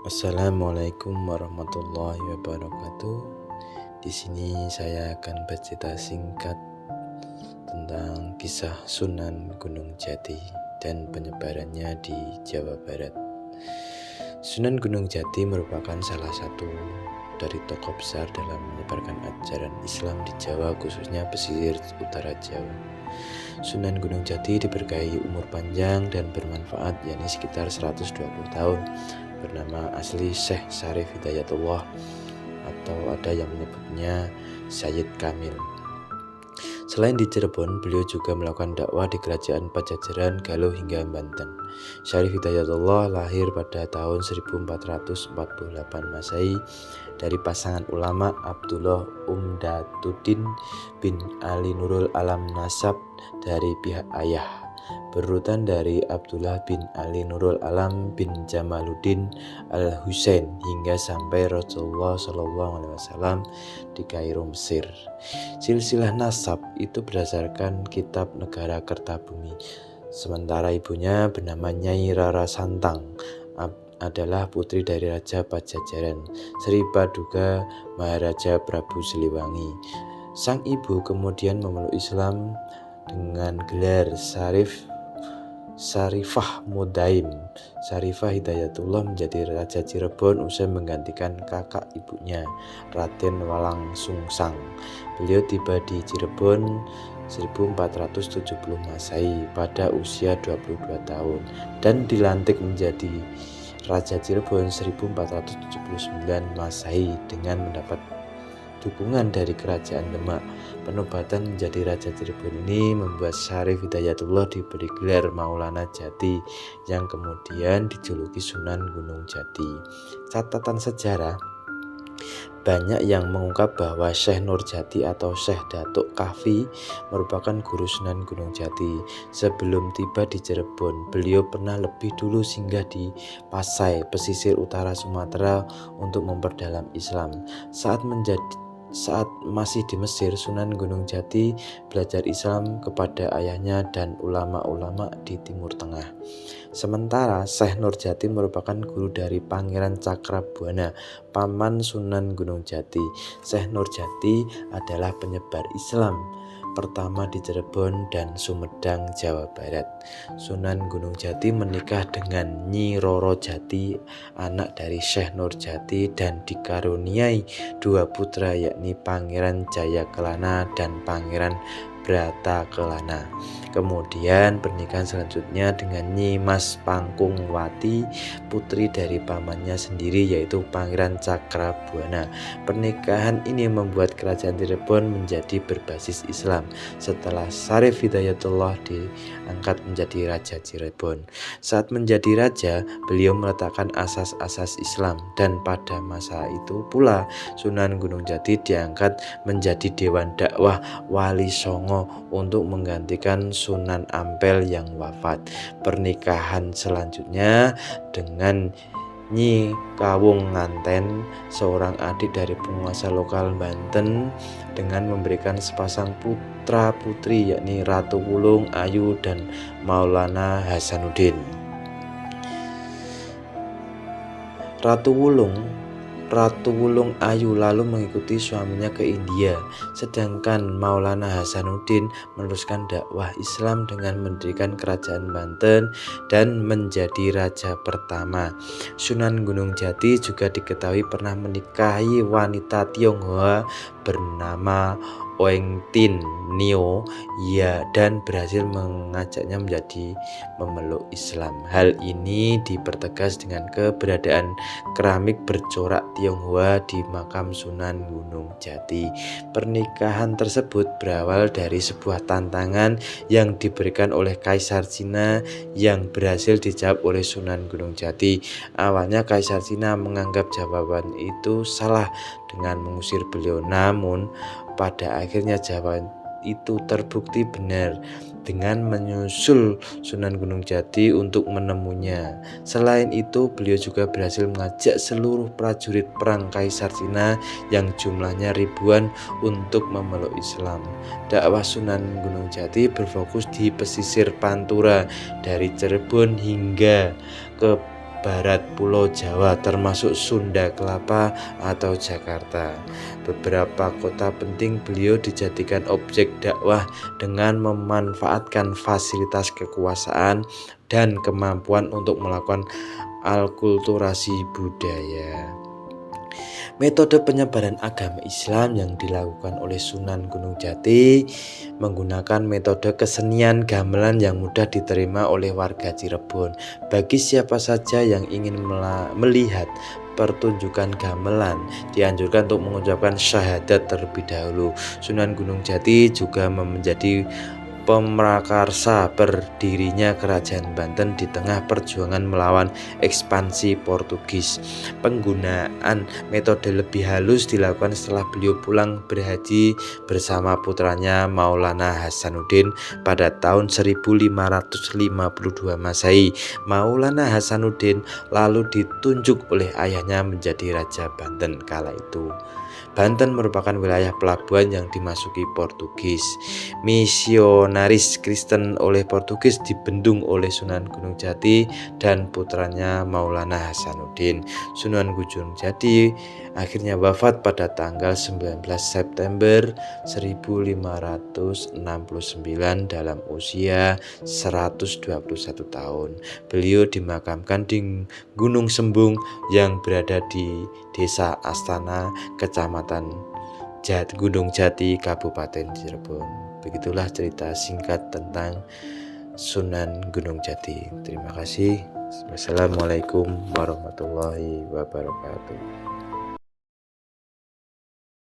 Assalamualaikum warahmatullahi wabarakatuh. Di sini saya akan bercerita singkat tentang kisah Sunan Gunung Jati dan penyebarannya di Jawa Barat. Sunan Gunung Jati merupakan salah satu dari tokoh besar dalam menyebarkan ajaran Islam di Jawa, khususnya pesisir utara Jawa. Sunan Gunung Jati diberkahi umur panjang dan bermanfaat, yakni sekitar 120 tahun. Bernama asli Syekh Syarif Hidayatullah, atau ada yang menyebutnya Sayyid Kamil. Selain di Cirebon, beliau juga melakukan dakwah di kerajaan Pajajaran, Galuh hingga Banten. Syarif Hidayatullah lahir pada tahun 1448 Masehi dari pasangan ulama Abdullah Umdatuddin bin Ali Nurul Alam Nasab dari pihak ayah, berurutan dari Abdullah bin Ali Nurul Alam bin Jamaluddin Al-Husain hingga sampai Rasulullah SAW di Kairo, Mesir. Silsilah nasab itu berdasarkan kitab Negara Kertabumi. Sementara ibunya bernama Nyai Rara Santang adalah putri dari Raja Pajajaran, Sri Paduka Maharaja Prabu Siliwangi. Sang ibu kemudian memeluk Islam dengan gelar Sarifah Mudaim. Sarifah Hidayatullah menjadi Raja Cirebon usai menggantikan kakak ibunya, Raden Walang Sungsang. Beliau tiba di Cirebon 1470 Masehi pada usia 22 tahun dan dilantik menjadi Raja Cirebon 1479 Masehi dengan mendapat dukungan dari Kerajaan Demak. Penobatan menjadi Raja Cirebon ini membuat Syarif Hidayatullah diberi gelar Maulana Jati yang kemudian dijuluki Sunan Gunung Jati. Catatan sejarah, banyak yang mengungkap bahwa Syekh Nurjati atau Syekh Datuk Kahfi merupakan guru Sunan Gunung Jati. Sebelum tiba di Cirebon, beliau pernah lebih dulu singgah di Pasai, pesisir utara Sumatera untuk memperdalam Islam. Saat masih di Mesir, Sunan Gunung Jati belajar Islam kepada ayahnya dan ulama-ulama di Timur Tengah. Sementara Syekh Nurjati merupakan guru dari Pangeran Cakrabuana, paman Sunan Gunung Jati. Syekh Nurjati adalah penyebar Islam pertama di Cirebon dan Sumedang, Jawa Barat. Sunan Gunung Jati menikah dengan Nyi Roro Jati, anak dari Syekh Nurjati, dan dikaruniai dua putra, yakni Pangeran Jayakelana dan Pangeran Bratakelana. Kemudian pernikahan selanjutnya dengan Nyi Mas Pangkungwati, putri dari pamannya sendiri yaitu Pangeran Cakrabuana. Pernikahan ini membuat kerajaan Cirebon menjadi berbasis Islam setelah Syarif Hidayatullah diangkat menjadi Raja Cirebon. Saat menjadi raja, beliau meletakkan asas-asas Islam, dan pada masa itu pula Sunan Gunung Jati diangkat menjadi Dewan Dakwah Wali Songo untuk menggantikan Sunan Ampel yang wafat. Pernikahan selanjutnya dengan Nyi Kawung Nganten, seorang adik dari penguasa lokal Banten, dengan memberikan sepasang putra putri, yakni Ratu Wulung Ayu dan Maulana Hasanuddin. Ratu Wulung Ayu lalu mengikuti suaminya ke India, sedangkan Maulana Hasanuddin meneruskan dakwah Islam dengan mendirikan kerajaan Banten dan menjadi raja pertama. Sunan Gunung Jati juga diketahui pernah menikahi wanita Tionghoa bernama Oeng Tin Nio dan berhasil mengajaknya menjadi memeluk Islam. Hal ini dipertegas dengan keberadaan keramik bercorak Tionghoa di makam Sunan Gunung Jati. Pernikahan tersebut berawal dari sebuah tantangan yang diberikan oleh Kaisar Cina yang berhasil dijawab oleh Sunan Gunung Jati. Awalnya Kaisar Cina menganggap jawaban itu salah dengan mengusir beliau, namun pada akhirnya jawaban itu terbukti benar dengan menyusul Sunan Gunung Jati untuk menemunya. Selain itu, beliau juga berhasil mengajak seluruh prajurit perang Kaisar Cina yang jumlahnya ribuan untuk memeluk Islam. Dakwah Sunan Gunung Jati berfokus di pesisir Pantura dari Cirebon hingga ke barat Pulau Jawa termasuk Sunda Kelapa atau Jakarta. Beberapa kota penting beliau dijadikan objek dakwah dengan memanfaatkan fasilitas kekuasaan dan kemampuan untuk melakukan alkulturasi budaya. Metode penyebaran agama Islam yang dilakukan oleh Sunan Gunung Jati menggunakan metode kesenian gamelan yang mudah diterima oleh warga Cirebon. Bagi siapa saja yang ingin melihat pertunjukan gamelan, dianjurkan untuk mengucapkan syahadat terlebih dahulu. Sunan Gunung Jati juga menjadi pemrakarsa berdirinya Kerajaan Banten di tengah perjuangan melawan ekspansi Portugis. Penggunaan metode lebih halus dilakukan setelah beliau pulang berhaji bersama putranya Maulana Hasanuddin pada tahun 1552 Masehi. Maulana Hasanuddin lalu ditunjuk oleh ayahnya menjadi Raja Banten kala itu. Banten merupakan wilayah pelabuhan yang dimasuki Portugis. Misionaris Kristen oleh Portugis dibendung oleh Sunan Gunung Jati dan putranya Maulana Hasanuddin. Sunan Gunung Jati akhirnya wafat pada tanggal 19 September 1569 dalam usia 121 tahun. Beliau dimakamkan di Gunung Sembung yang berada di Desa Astana, Kecamatan Gunung Jati, Kabupaten Cirebon. Begitulah cerita singkat tentang Sunan Gunung Jati. Terima kasih. Wassalamualaikum warahmatullahi wabarakatuh.